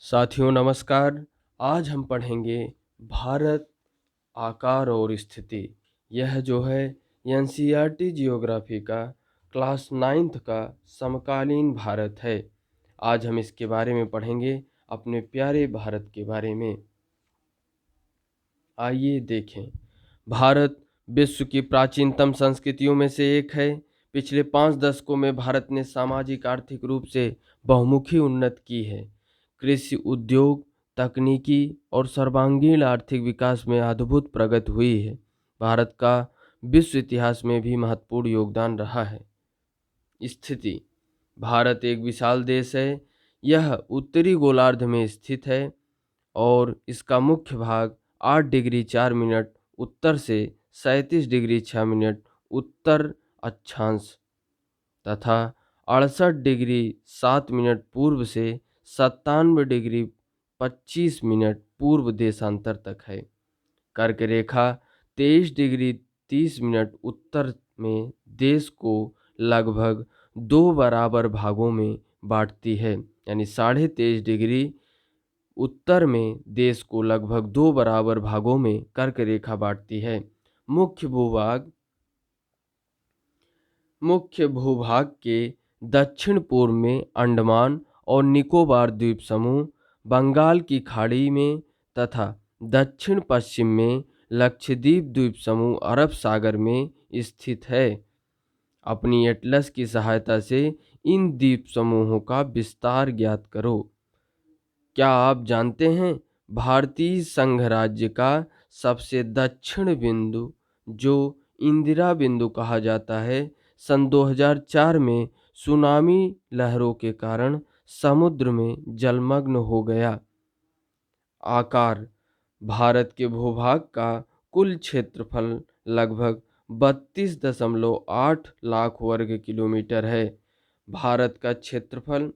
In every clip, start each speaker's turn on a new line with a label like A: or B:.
A: साथियों नमस्कार। आज हम पढ़ेंगे भारत आकार और स्थिति। यह जो है एनसीईआरटी जियोग्राफी का क्लास 9th का समकालीन भारत है। आज हम इसके बारे में पढ़ेंगे, अपने प्यारे भारत के बारे में। आइए देखें। भारत विश्व की प्राचीनतम संस्कृतियों में से एक है। पिछले 5 दशकों में भारत ने सामाजिक आर्थिक रूप से बहुमुखी उन्नति की है। कृषि, उद्योग, तकनीकी और सर्वांगीण आर्थिक विकास में अद्भुत प्रगति हुई है। भारत का विश्व इतिहास में भी महत्वपूर्ण योगदान रहा है। स्थिति: भारत एक विशाल देश है। यह उत्तरी गोलार्ध में स्थित है और इसका मुख्य भाग 8 डिग्री 4 मिनट उत्तर से 37 डिग्री 6 मिनट उत्तर अक्षांश तथा 68 डिग्री 7 मिनट पूर्व से 97 डिग्री 25 मिनट पूर्व देशांतर तक है। कर्क रेखा 23 डिग्री 30 मिनट उत्तर में देश को लगभग 2 बराबर भागों में बांटती है, यानी 23.5 डिग्री उत्तर में देश को लगभग 2 बराबर भागों में कर्क रेखा बांटती है। मुख्य भूभाग के दक्षिण पूर्व में अंडमान और निकोबार द्वीप समूह, बंगाल की खाड़ी में तथा दक्षिण पश्चिम में लक्षद्वीप द्वीप समूह अरब सागर में स्थित है। अपनी एटलस की सहायता से इन द्वीप समूहों का विस्तार ज्ञात करो। क्या आप जानते हैं, भारतीय संघ राज्य का सबसे दक्षिण बिंदु, जो इंदिरा बिंदु कहा जाता है, सन 2004 में सुनामी लहरों के कारण समुद्र में जलमग्न हो गया। आकार: भारत के भूभाग का कुल क्षेत्रफल लगभग 32.8 लाख वर्ग किलोमीटर है। भारत का क्षेत्रफल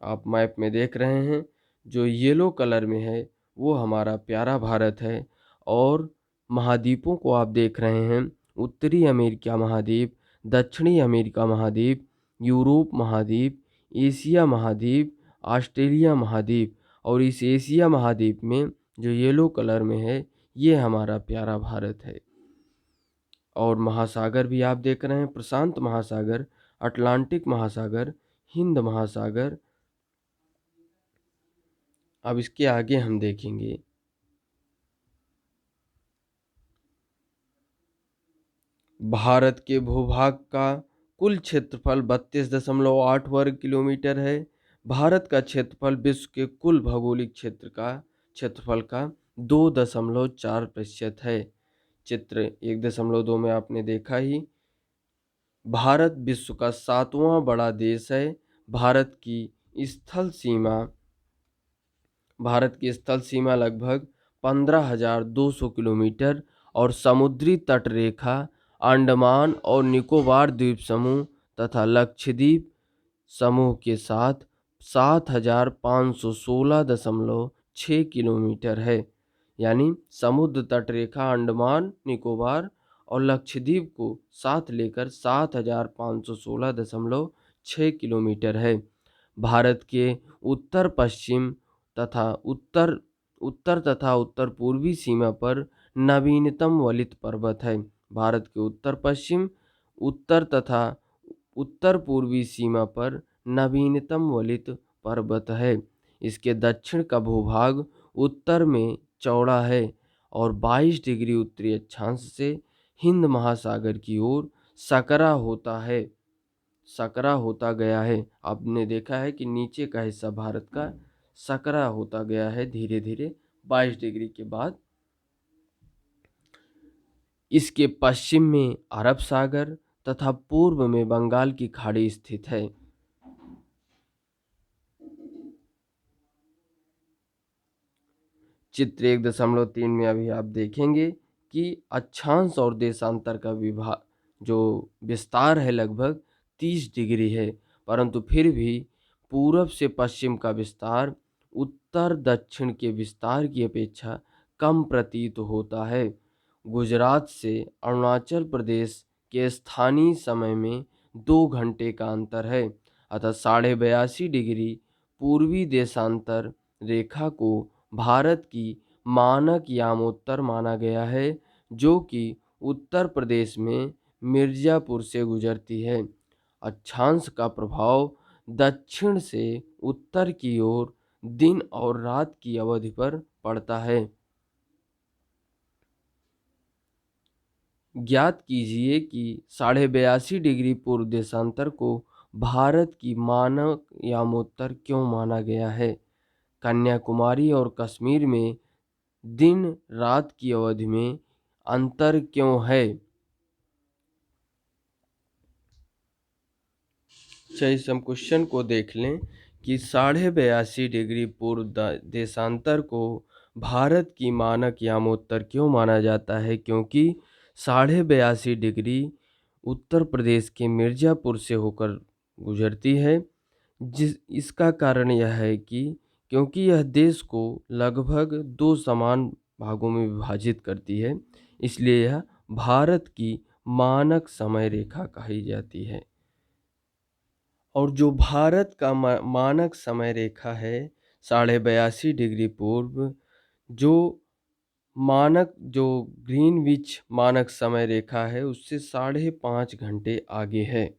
A: आप मैप में देख रहे हैं, जो येलो कलर में है वो हमारा प्यारा भारत है। और महाद्वीपों को आप देख रहे हैं, उत्तरी अमेरिका महाद्वीप, दक्षिणी अमेरिका महाद्वीप, यूरोप महाद्वीप, एशिया महाद्वीप, ऑस्ट्रेलिया महाद्वीप। और इस एशिया महाद्वीप में जो येलो कलर में है ये हमारा प्यारा भारत है। और महासागर भी आप देख रहे हैं, प्रशांत महासागर, अटलांटिक महासागर, हिंद महासागर। अब इसके आगे हम देखेंगे। भारत के भूभाग का कुल क्षेत्रफल 32.8 वर्ग किलोमीटर है। भारत का क्षेत्रफल विश्व के कुल भौगोलिक क्षेत्रफल का 2.4% है। चित्र 1.2 में आपने देखा ही। भारत विश्व का 7वां बड़ा देश है। भारत की स्थल सीमा लगभग 15,200 किलोमीटर और समुद्री तट रेखा अंडमान और निकोबार द्वीप समूह तथा लक्षद्वीप समूह के साथ 7,516.6 किलोमीटर है। यानी समुद्र तट रेखा अंडमान निकोबार और लक्षद्वीप को साथ लेकर 7,516.6 किलोमीटर है। भारत के उत्तर पश्चिम तथा उत्तर पूर्वी सीमा पर नवीनतम वलित पर्वत है। भारत के उत्तर पश्चिम, उत्तर तथा उत्तर पूर्वी सीमा पर नवीनतम वलित पर्वत है। इसके दक्षिण का भूभाग उत्तर में चौड़ा है और 22 डिग्री उत्तरी अक्षांश से हिंद महासागर की ओर सकरा होता गया है। आपने देखा है कि नीचे का हिस्सा भारत का सकरा होता गया है धीरे धीरे 22 डिग्री के बाद। इसके पश्चिम में अरब सागर तथा पूर्व में बंगाल की खाड़ी स्थित है। चित्र 1.3 में अभी आप देखेंगे कि अक्षांश और देशांतर का जो विस्तार है लगभग 30 डिग्री है, परंतु फिर भी पूरब से पश्चिम का विस्तार उत्तर दक्षिण के विस्तार की अपेक्षा कम प्रतीत होता है। गुजरात से अरुणाचल प्रदेश के स्थानीय समय में 2 घंटे का अंतर है, अतः 82.5 डिग्री पूर्वी देशांतर रेखा को भारत की मानक यामोत्तर माना गया है, जो कि उत्तर प्रदेश में मिर्जापुर से गुजरती है। अक्षांश का प्रभाव दक्षिण से उत्तर की ओर दिन और रात की अवधि पर पड़ता है। ज्ञात कीजिए कि 82.5 डिग्री पूर्व देशांतर को भारत की मानक यामोत्तर क्यों माना गया है। कन्याकुमारी और कश्मीर में दिन रात की अवधि में अंतर क्यों है। चलिए हम क्वेश्चन को देख लें कि 82.5 डिग्री पूर्व देशांतर को भारत की मानक यामोत्तर क्यों माना जाता है, क्योंकि 82.5 डिग्री उत्तर प्रदेश के मिर्जापुर से होकर गुजरती है। इसका कारण यह है कि क्योंकि यह देश को लगभग 2 समान भागों में विभाजित करती है, इसलिए यह भारत की मानक समय रेखा कही जाती है। और जो भारत का मानक समय रेखा है 82.5 डिग्री पूर्व, जो ग्रीनविच मानक समय रेखा है उससे 5.5 घंटे आगे है।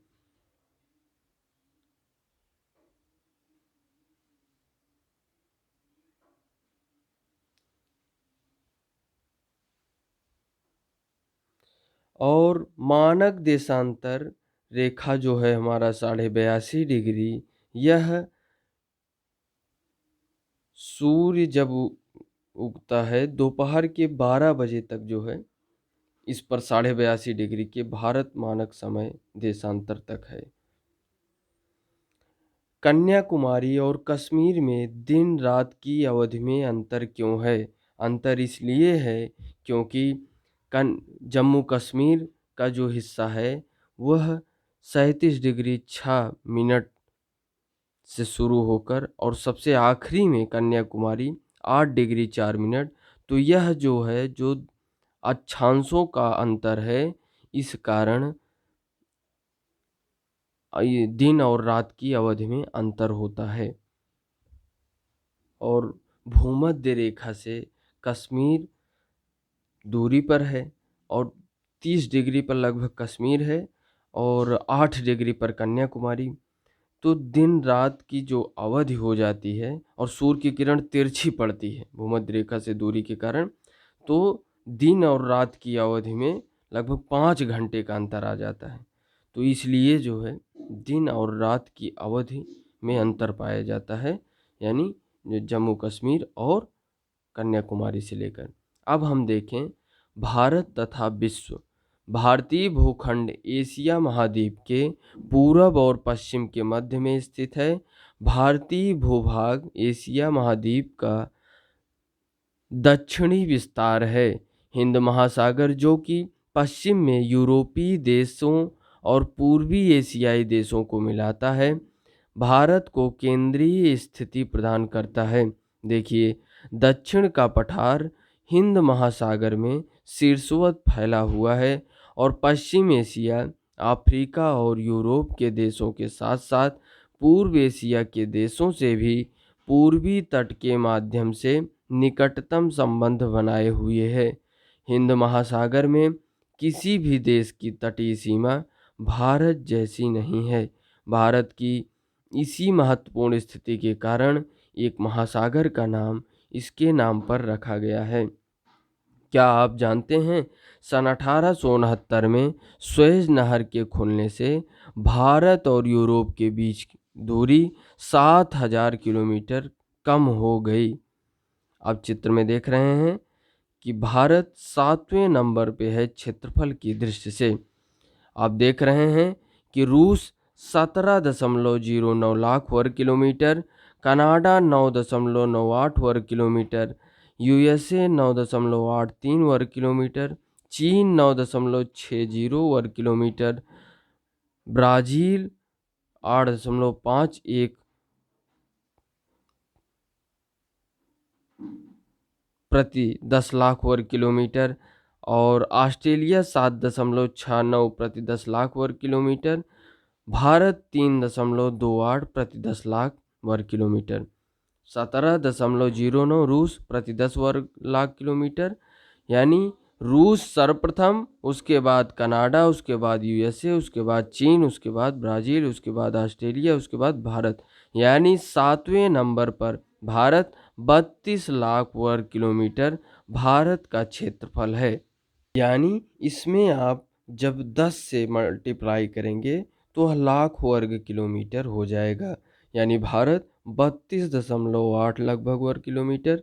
A: और मानक देशांतर रेखा जो है हमारा 82.5 डिग्री, यह सूर्य जब उगता है दोपहर के 12 बजे तक जो है, इस पर 82.5 डिग्री के भारत मानक समय देशांतर तक है। कन्याकुमारी और कश्मीर में दिन रात की अवधि में अंतर क्यों है। अंतर इसलिए है क्योंकि जम्मू कश्मीर का जो हिस्सा है वह 37 डिग्री 6 मिनट से शुरू होकर और सबसे आखिरी में कन्याकुमारी 8 डिग्री 4 मिनट। तो यह जो है जो अक्षांशों का अंतर है, इस कारण ये दिन और रात की अवधि में अंतर होता है। और भूमध्य रेखा से कश्मीर दूरी पर है और 30 डिग्री पर लगभग कश्मीर है और 8 डिग्री पर कन्याकुमारी। तो दिन रात की जो अवधि हो जाती है और सूर्य की किरण तिरछी पड़ती है भूमध्य रेखा से दूरी के कारण, तो दिन और रात की अवधि में लगभग 5 घंटे का अंतर आ जाता है। तो इसलिए जो है दिन और रात की अवधि में अंतर पाया जाता है, यानी जम्मू कश्मीर और कन्याकुमारी से लेकर। अब हम देखें भारत तथा विश्व। भारतीय भूखंड एशिया महाद्वीप के पूरब और पश्चिम के मध्य में स्थित है। भारतीय भूभाग एशिया महाद्वीप का दक्षिणी विस्तार है। हिंद महासागर जो कि पश्चिम में यूरोपीय देशों और पूर्वी एशियाई देशों को मिलाता है, भारत को केंद्रीय स्थिति प्रदान करता है। देखिए, दक्षिण का पठार हिंद महासागर में शीर्षवत फैला हुआ है और पश्चिम एशिया, अफ्रीका और यूरोप के देशों के साथ साथ पूर्व एशिया के देशों से भी पूर्वी तट के माध्यम से निकटतम संबंध बनाए हुए है। हिंद महासागर में किसी भी देश की तटीय सीमा भारत जैसी नहीं है। भारत की इसी महत्वपूर्ण स्थिति के कारण एक महासागर का नाम इसके नाम पर रखा गया है। क्या आप जानते हैं सन 1869 में सुएज नहर के खुलने से भारत और यूरोप के बीच दूरी 7000 किलोमीटर कम हो गई। आप चित्र में देख रहे हैं कि भारत 7वें नंबर पे है क्षेत्रफल की दृष्टि से। आप देख रहे हैं कि रूस 17.09 लाख वर्ग किलोमीटर, कनाडा 9.98 वर्ग किलोमीटर, यूएसए 9.83 वर्ग किलोमीटर, चीन 9.60 वर्ग किलोमीटर, ब्राज़ील 8.51 प्रति 10 लाख वर्ग किलोमीटर और ऑस्ट्रेलिया 7.69 प्रति 10 लाख वर्ग किलोमीटर, भारत 3.28 प्रति 10 लाख वर्ग किलोमीटर। 17.09 रूस प्रति 10 वर्ग लाख किलोमीटर, यानी रूस सर्वप्रथम, उसके बाद कनाडा, उसके बाद यूएसए, उसके बाद चीन, उसके बाद ब्राज़ील, उसके बाद ऑस्ट्रेलिया, उसके बाद भारत, यानी 7वें नंबर पर भारत 32 लाख वर्ग किलोमीटर भारत का क्षेत्रफल है। यानी इसमें आप जब 10 से मल्टीप्लाई करेंगे तो लाख वर्ग किलोमीटर हो जाएगा, यानी भारत 32.8 लगभग वर्ग किलोमीटर।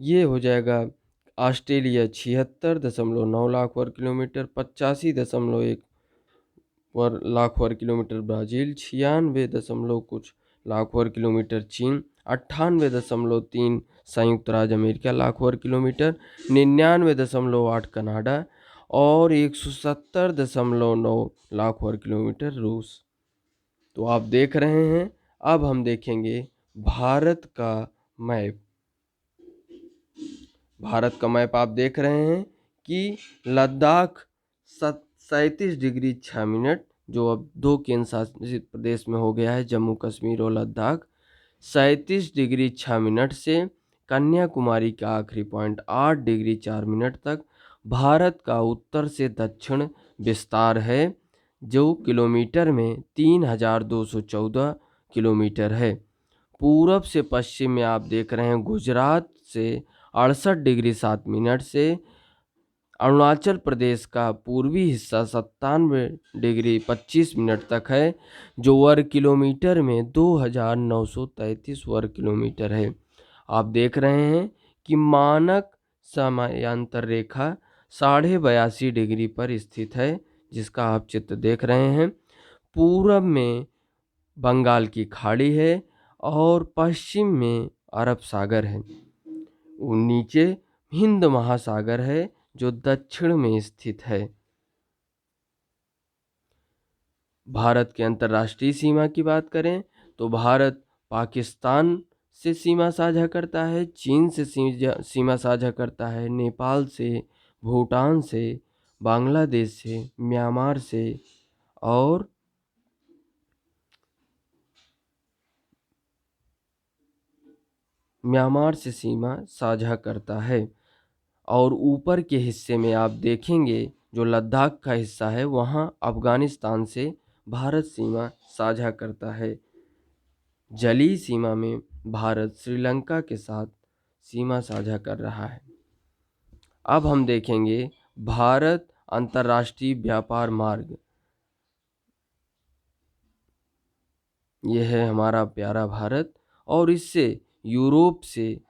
A: ये हो जाएगा ऑस्ट्रेलिया 76.9 लाख वर्ग किलोमीटर, 85.1 लाख वर्ग किलोमीटर ब्राज़ील, 96 कुछ लाख वर्ग किलोमीटर चीन, 98.3 संयुक्त राज्य अमेरिका लाख वर्ग किलोमीटर, 99.8 कनाडा और 170.9 लाख वर्ग किलोमीटर रूस। तो आप देख रहे हैं। अब हम देखेंगे भारत का मैप। भारत का मैप आप देख रहे हैं कि लद्दाख 37 डिग्री 6 मिनट, जो अब 2 केंद्र शासित प्रदेश में हो गया है, जम्मू कश्मीर और लद्दाख, 37 डिग्री 6 मिनट से कन्याकुमारी का आखिरी पॉइंट 8 डिग्री 4 मिनट तक भारत का उत्तर से दक्षिण विस्तार है, जो किलोमीटर में 3214 किलोमीटर है। पूरब से पश्चिम में आप देख रहे हैं गुजरात से 68 डिग्री 7 मिनट से अरुणाचल प्रदेश का पूर्वी हिस्सा 97 डिग्री 25 मिनट तक है, जो वर्ग किलोमीटर में 2933 वर्ग किलोमीटर है। आप देख रहे हैं कि मानक समांतर रेखा 82.5 डिग्री पर स्थित है, जिसका आप चित्र देख रहे हैं। पूरब में बंगाल की खाड़ी है और पश्चिम में अरब सागर है। नीचे हिंद महासागर है, जो दक्षिण में स्थित है। भारत के अंतर्राष्ट्रीय सीमा की बात करें तो भारत पाकिस्तान से सीमा साझा करता है, चीन से सीमा साझा करता है, नेपाल से, भूटान से, बांग्लादेश से, म्यांमार से और म्यांमार से सीमा साझा करता है। और ऊपर के हिस्से में आप देखेंगे जो लद्दाख का हिस्सा है, वहाँ अफगानिस्तान से भारत सीमा साझा करता है। जलीय सीमा में भारत श्रीलंका के साथ सीमा साझा कर रहा है। अब हम देखेंगे भारत अंतर्राष्ट्रीय व्यापार मार्ग। यह है हमारा प्यारा भारत, और इससे यूरोप से,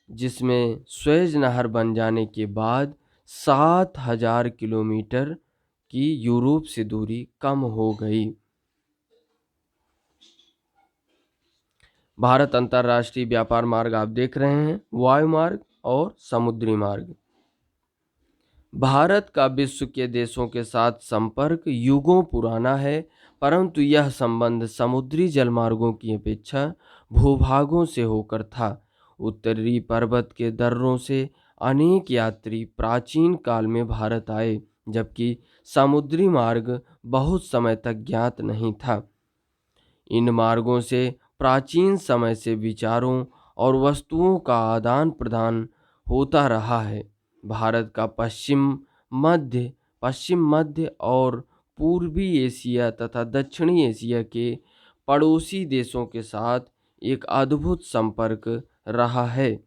A: जिसमें स्वेज नहर बन जाने के बाद 7000 किलोमीटर की यूरोप से दूरी कम हो गई। भारत अंतर्राष्ट्रीय व्यापार मार्ग आप देख रहे हैं, वायु मार्ग और समुद्री मार्ग। भारत का विश्व के देशों के साथ संपर्क युगों पुराना है, परंतु यह संबंध समुद्री जलमार्गों की अपेक्षा भूभागों से होकर था। उत्तरी पर्वत के दर्रों से अनेक यात्री प्राचीन काल में भारत आए, जबकि समुद्री मार्ग बहुत समय तक ज्ञात नहीं था। इन मार्गों से प्राचीन समय से विचारों और वस्तुओं का आदान प्रदान होता रहा है। भारत का पश्चिम मध्य और पूर्वी एशिया तथा दक्षिणी एशिया के पड़ोसी देशों के साथ एक अद्भुत संपर्क रहा है।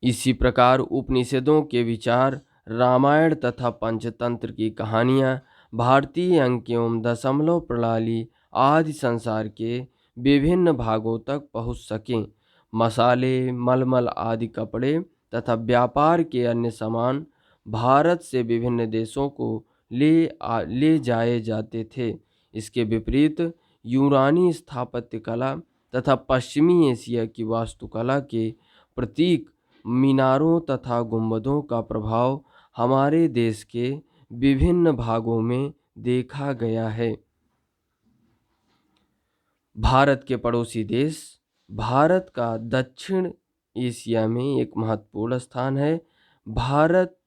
A: इसी प्रकार उपनिषदों के विचार, रामायण तथा पंचतंत्र की कहानियाँ, भारतीय अंक एवं दशमलव प्रणाली आदि संसार के विभिन्न भागों तक पहुँच सकें। मसाले, मलमल आदि कपड़े तथा व्यापार के अन्य सामान भारत से विभिन्न देशों को ले जाए जाते थे। इसके विपरीत यूनानी स्थापत्य कला तथा पश्चिमी एशिया की वास्तुकला के प्रतीक मीनारों तथा गुंबदों का प्रभाव हमारे देश के विभिन्न भागों में देखा गया है। भारत के पड़ोसी देश। भारत का दक्षिण एशिया में एक महत्वपूर्ण स्थान है। भारत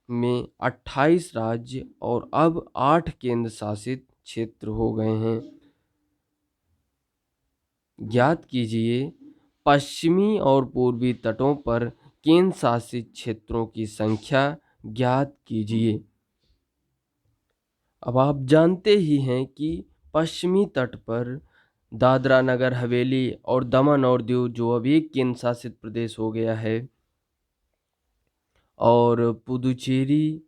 A: में 28 राज्य और अब 8 केंद्र शासित क्षेत्र हो गए हैं। ज्ञात कीजिए पश्चिमी और पूर्वी तटों पर केंद्र शासित क्षेत्रों की संख्या ज्ञात कीजिए। अब आप जानते ही हैं कि पश्चिमी तट पर दादरा नगर हवेली और दमन और दीव जो अभी एक केंद्र शासित प्रदेश हो गया है, और पुदुचेरी,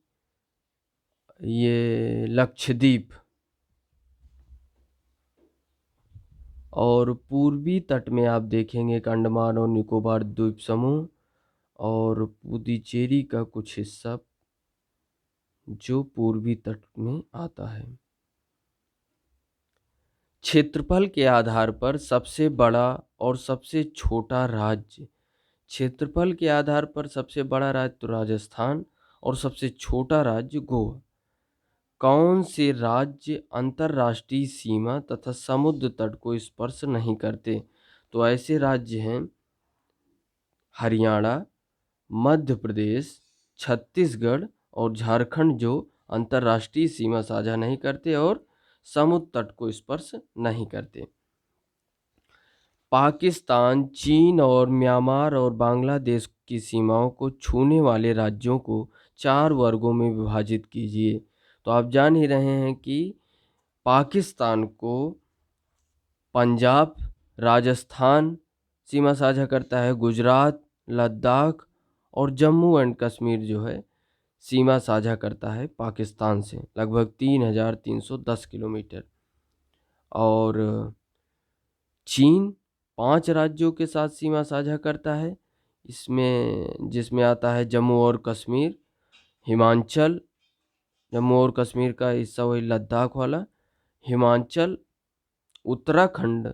A: ये लक्षद्वीप, और पूर्वी तट में आप देखेंगे कि अंडमान और निकोबार द्वीप समूह और पुदुचेरी का कुछ हिस्सा जो पूर्वी तट में आता है। क्षेत्रफल के आधार पर सबसे बड़ा और सबसे छोटा राज्य। क्षेत्रफल के आधार पर सबसे बड़ा राज्य तो राजस्थान और सबसे छोटा राज्य गोवा। कौन से राज्य अंतर्राष्ट्रीय सीमा तथा समुद्र तट को स्पर्श नहीं करते? तो ऐसे राज्य हैं हरियाणा, मध्य प्रदेश, छत्तीसगढ़ और झारखंड, जो अंतर्राष्ट्रीय सीमा साझा नहीं करते और समुद्र तट को स्पर्श नहीं करते। पाकिस्तान, चीन और म्यांमार और बांग्लादेश की सीमाओं को छूने वाले राज्यों को 4 वर्गों में विभाजित कीजिए। तो आप जान ही रहे हैं कि पाकिस्तान को पंजाब, राजस्थान सीमा साझा करता है, गुजरात, लद्दाख और जम्मू एंड कश्मीर जो है सीमा साझा करता है पाकिस्तान से लगभग 3310 किलोमीटर। और चीन 5 राज्यों के साथ सीमा साझा करता है, जिसमें आता है जम्मू और कश्मीर, हिमाचल, जम्मू और कश्मीर का हिस्सा वही लद्दाख वाला, हिमाचल, उत्तराखंड,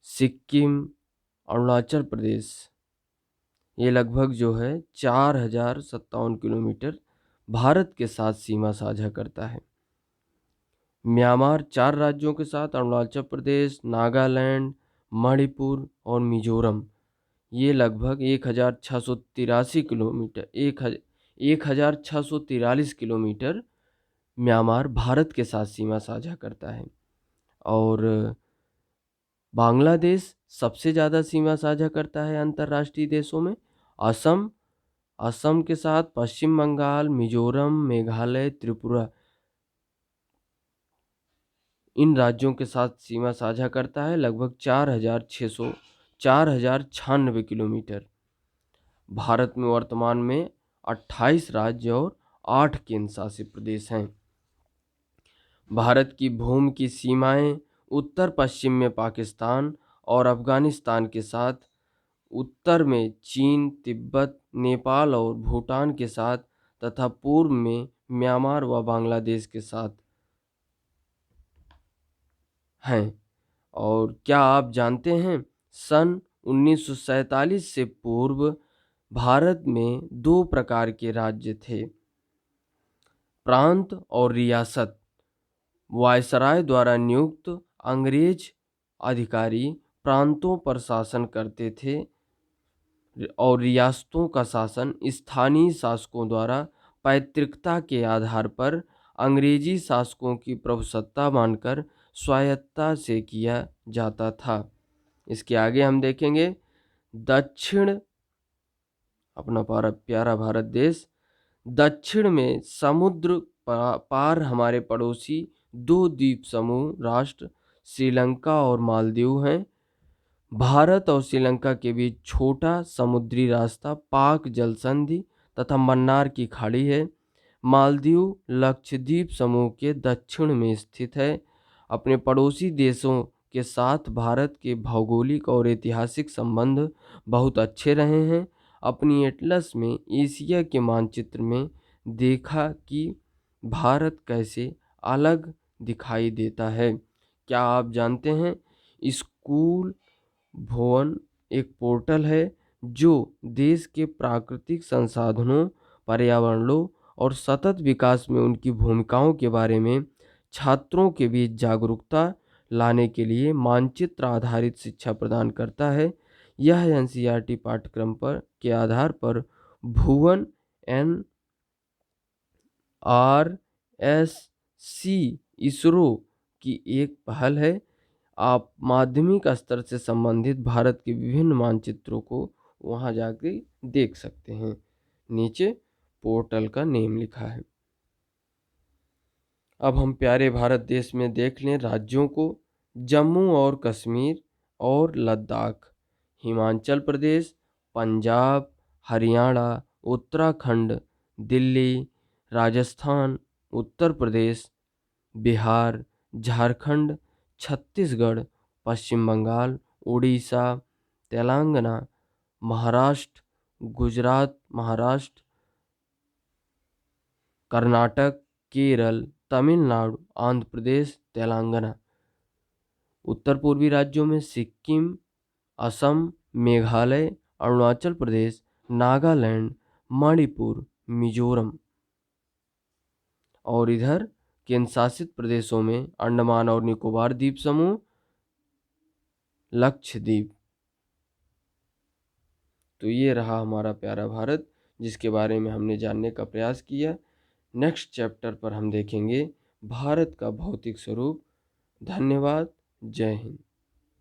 A: सिक्किम, अरुणाचल प्रदेश, ये लगभग जो है 4057 किलोमीटर भारत के साथ सीमा साझा करता है। म्यांमार 4 राज्यों के साथ अरुणाचल प्रदेश, नागालैंड, मणिपुर और मिजोरम, ये लगभग 1683 किलोमीटर 1643 किलोमीटर म्यांमार भारत के साथ सीमा साझा करता है। और बांग्लादेश सबसे ज़्यादा सीमा साझा करता है अंतर्राष्ट्रीय देशों में। असम के साथ पश्चिम बंगाल, मिजोरम, मेघालय, त्रिपुरा, इन राज्यों के साथ सीमा साझा करता है लगभग 4096 किलोमीटर। भारत में वर्तमान में 28 राज्य और 8 केंद्र शासित प्रदेश हैं। भारत की भूमि की सीमाएं उत्तर पश्चिम में पाकिस्तान और अफगानिस्तान के साथ, उत्तर में चीन, तिब्बत, नेपाल और भूटान के साथ तथा पूर्व में म्यांमार व बांग्लादेश के साथ हैं। और क्या आप जानते हैं सन 1947 से पूर्व भारत में 2 प्रकार के राज्य थे, प्रांत और रियासत। वायसराय द्वारा नियुक्त अंग्रेज अधिकारी प्रांतों पर शासन करते थे और रियासतों का शासन स्थानीय शासकों द्वारा पैतृकता के आधार पर अंग्रेजी शासकों की प्रभुसत्ता मानकर स्वायत्तता से किया जाता था। इसके आगे हम देखेंगे दक्षिण, अपना प्यारा भारत देश। दक्षिण में समुद्र पार हमारे पड़ोसी 2 द्वीप समूह राष्ट्र श्रीलंका और मालदीव हैं। भारत और श्रीलंका के बीच छोटा समुद्री रास्ता पाक जल संधि तथा मन्नार की खाड़ी है। मालदीव लक्षद्वीप समूह के दक्षिण में स्थित है। अपने पड़ोसी देशों के साथ भारत के भौगोलिक और ऐतिहासिक संबंध बहुत अच्छे रहे हैं। अपनी एटलस में एशिया के मानचित्र में देखा कि भारत कैसे अलग दिखाई देता है। क्या आप जानते हैं स्कूल भवन एक पोर्टल है जो देश के प्राकृतिक संसाधनों, पर्यावरणों और सतत विकास में उनकी भूमिकाओं के बारे में छात्रों के बीच जागरूकता लाने के लिए मानचित्र आधारित शिक्षा प्रदान करता है। यह एनसीईआरटी पाठ्यक्रम के आधार पर भुवन NRSC इसरो की एक पहल है। आप माध्यमिक स्तर से संबंधित भारत के विभिन्न मानचित्रों को वहाँ जाके देख सकते हैं। नीचे पोर्टल का नेम लिखा है। अब हम प्यारे भारत देश में देख लें राज्यों को। जम्मू और कश्मीर और लद्दाख, हिमाचल प्रदेश, पंजाब, हरियाणा, उत्तराखंड, दिल्ली, राजस्थान, उत्तर प्रदेश, बिहार, झारखंड, छत्तीसगढ़, पश्चिम बंगाल, उड़ीसा, तेलंगाना, महाराष्ट्र, गुजरात, महाराष्ट्र, कर्नाटक, केरल, तमिलनाडु, आंध्र प्रदेश, तेलंगाना। उत्तर पूर्वी राज्यों में सिक्किम, असम, मेघालय, अरुणाचल प्रदेश, नागालैंड, मणिपुर, मिजोरम। और इधर केंद्र शासित प्रदेशों में अंडमान और निकोबार द्वीप समूह, लक्षद्वीप। तो ये रहा हमारा प्यारा भारत, जिसके बारे में हमने जानने का प्रयास किया। नेक्स्ट चैप्टर पर हम देखेंगे भारत का भौतिक स्वरूप। धन्यवाद। जय हिंद।